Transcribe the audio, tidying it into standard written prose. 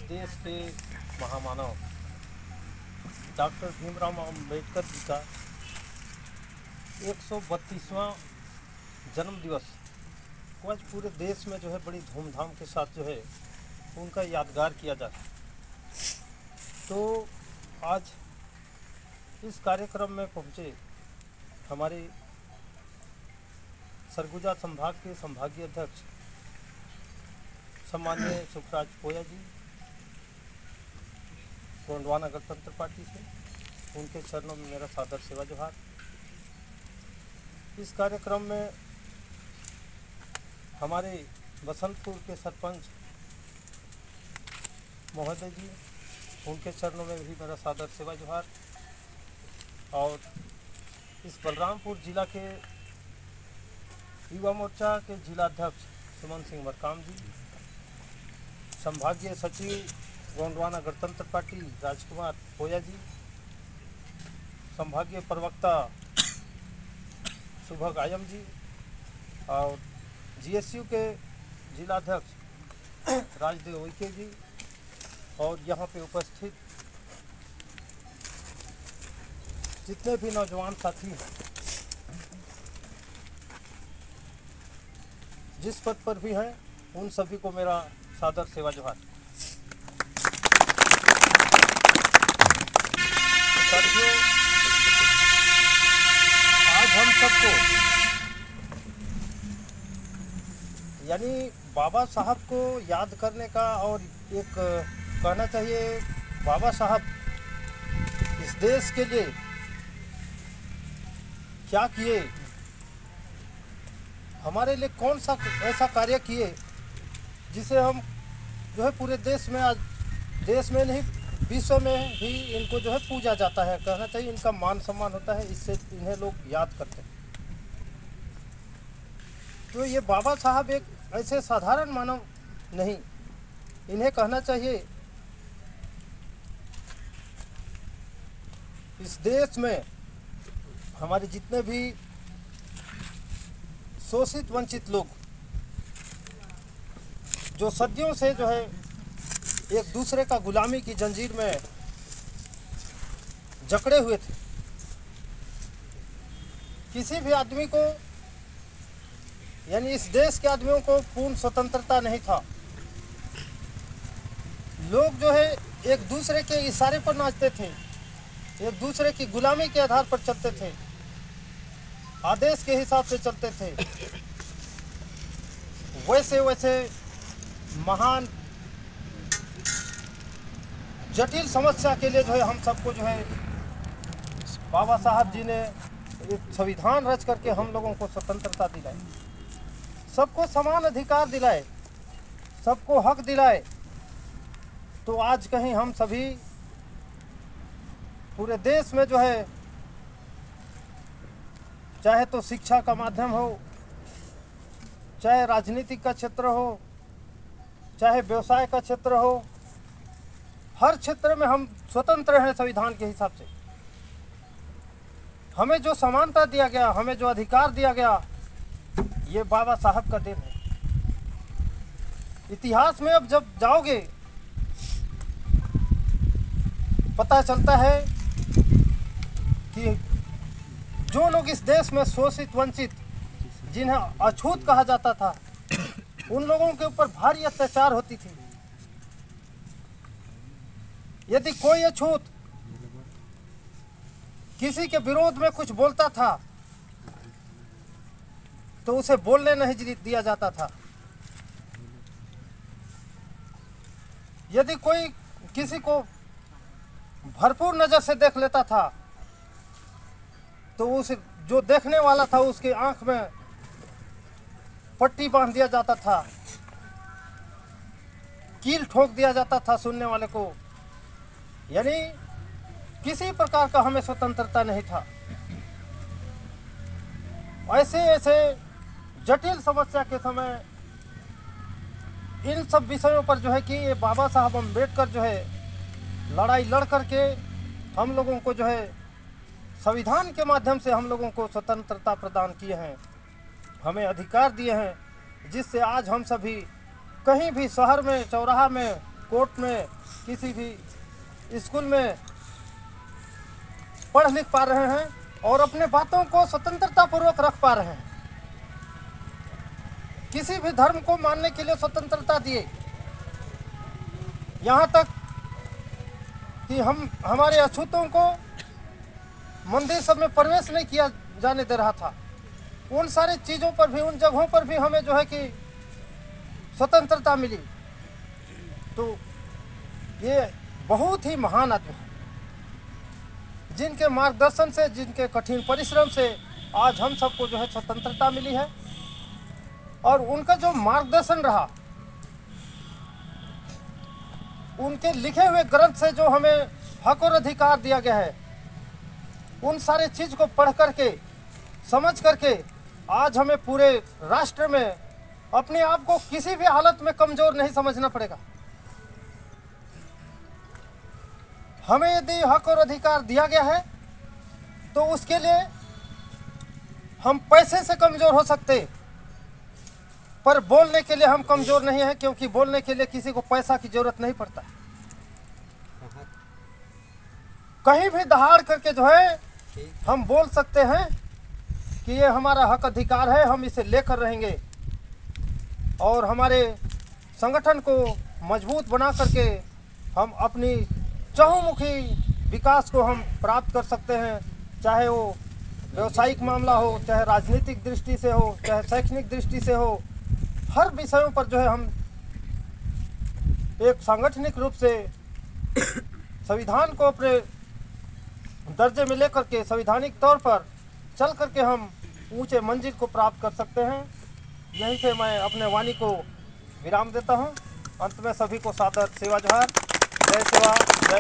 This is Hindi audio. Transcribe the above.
देश के महामानव डॉक्टर भीमराव अम्बेडकर जी का 132वां जन्म दिवस को आज पूरे देश में जो है बड़ी धूमधाम के साथ जो है उनका यादगार किया जाता है। तो आज इस कार्यक्रम में पहुँचे हमारे सरगुजा संभाग के संभागीय अध्यक्ष सम्माननीय सुखराज पोया जी गोंडवाना गणतंत्र पार्टी से, उनके चरणों में मेरा सादर सेवा जोहार। इस कार्यक्रम में हमारे बसंतपुर के सरपंच महोदय जी, उनके चरणों में भी मेरा सादर सेवा जोहार। और इस बलरामपुर जिला के युवा मोर्चा के जिलाध्यक्ष सुमन सिंह मरकाम जी, संभागीय सचिव गोंडवाना गणतंत्र पार्टी राजकुमार पोया जी, संभागीय प्रवक्ता सुभग आयम जी और जीएसयू के जिलाध्यक्ष राजदेव उइके जी और यहाँ पे उपस्थित जितने भी नौजवान साथी हैं, जिस पद पर भी हैं, उन सभी को मेरा सादर सेवा जोहार। साथियों, आज हम सबको यानी बाबा साहब को याद करने का और एक कहना चाहिए बाबा साहब इस देश के लिए क्या किए, हमारे लिए कौन सा ऐसा कार्य किए जिसे हम जो है पूरे देश में, आज देश में नहीं विश्व में भी इनको जो है पूजा जाता है, कहना चाहिए इनका मान सम्मान होता है, इससे इन्हें लोग याद करते हैं। तो ये बाबा साहब एक ऐसे साधारण मानव नहीं, इन्हें कहना चाहिए इस देश में हमारे जितने भी शोषित वंचित लोग जो सदियों से जो है एक दूसरे का गुलामी की जंजीर में जकड़े हुए थे, किसी भी आदमी को यानी इस देश के आदमियों को पूर्ण स्वतंत्रता नहीं था। लोग जो है एक दूसरे के इशारे पर नाचते थे, एक दूसरे की गुलामी के आधार पर चलते थे, आदेश के हिसाब से चलते थे। वैसे वैसे महान जटिल समस्या के लिए जो है हम सबको जो है बाबा साहब जी ने एक संविधान रच करके हम लोगों को स्वतंत्रता दिलाई, सबको समान अधिकार दिलाए, सबको हक दिलाए। तो आज कहीं हम सभी पूरे देश में जो है चाहे तो शिक्षा का माध्यम हो, चाहे राजनीति का क्षेत्र हो, चाहे व्यवसाय का क्षेत्र हो, हर क्षेत्र में हम स्वतंत्र हैं संविधान के हिसाब से। हमें जो समानता दिया गया, हमें जो अधिकार दिया गया, ये बाबा साहब का देन है। इतिहास में अब जब जाओगे पता चलता है कि जो लोग इस देश में शोषित वंचित जिन्हें अछूत कहा जाता था, उन लोगों के ऊपर भारी अत्याचार होती थी। यदि कोई अछूत किसी के विरोध में कुछ बोलता था तो उसे बोलने नहीं दिया जाता था। यदि कोई किसी को भरपूर नजर से देख लेता था तो उस जो देखने वाला था उसके आंख में पट्टी बांध दिया जाता था, कील ठोक दिया जाता था सुनने वाले को। यानी किसी प्रकार का हमें स्वतंत्रता नहीं था। ऐसे ऐसे जटिल समस्या के समय इन सब विषयों पर जो है कि ये बाबा साहब अम्बेडकर जो है लड़ाई लड़ करके हम लोगों को जो है संविधान के माध्यम से हम लोगों को स्वतंत्रता प्रदान किए हैं, हमें अधिकार दिए हैं, जिससे आज हम सभी कहीं भी शहर में, चौराहा में, कोर्ट में, किसी भी स्कूल में पढ़ लिख पा रहे हैं और अपने बातों को स्वतंत्रता पूर्वक रख पा रहे हैं। किसी भी धर्म को मानने के लिए स्वतंत्रता दिए, यहाँ तक कि हमारे अछूतों को मंदिर सब में प्रवेश नहीं किया जाने दे रहा था। उन सारी चीज़ों पर भी, उन जगहों पर भी हमें जो है कि स्वतंत्रता मिली। तो ये बहुत ही महान आदमी है, जिनके मार्गदर्शन से, जिनके कठिन परिश्रम से आज हम सबको जो है स्वतंत्रता मिली है। और उनका जो मार्गदर्शन रहा, उनके लिखे हुए ग्रंथ से जो हमें हक और अधिकार दिया गया है, उन सारे चीज़ को पढ़ करके, समझ करके आज हमें पूरे राष्ट्र में अपने आप को किसी भी हालत में कमज़ोर नहीं समझना पड़ेगा। हमें यदि हक और अधिकार दिया गया है तो उसके लिए हम पैसे से कमज़ोर हो सकते, पर बोलने के लिए हम कमज़ोर नहीं हैं, क्योंकि बोलने के लिए किसी को पैसा की ज़रूरत नहीं पड़ता। कहीं भी दहाड़ करके जो है हम बोल सकते हैं कि ये हमारा हक अधिकार है, हम इसे लेकर रहेंगे और हमारे संगठन को मजबूत बना करके हम अपनी चहुमुखी विकास को हम प्राप्त कर सकते हैं। चाहे वो व्यवसायिक मामला हो, चाहे राजनीतिक दृष्टि से हो, चाहे शैक्षणिक दृष्टि से हो, हर विषयों पर जो है हम एक सांगठनिक रूप से संविधान को अपने दर्जे में लेकर के संवैधानिक तौर पर चल करके हम ऊंचे मंजिल को प्राप्त कर सकते हैं। यहीं से मैं अपने वाणी को विराम देता हूं। अंत में सभी को सादर सेवा जोहार। जय सेवा, जय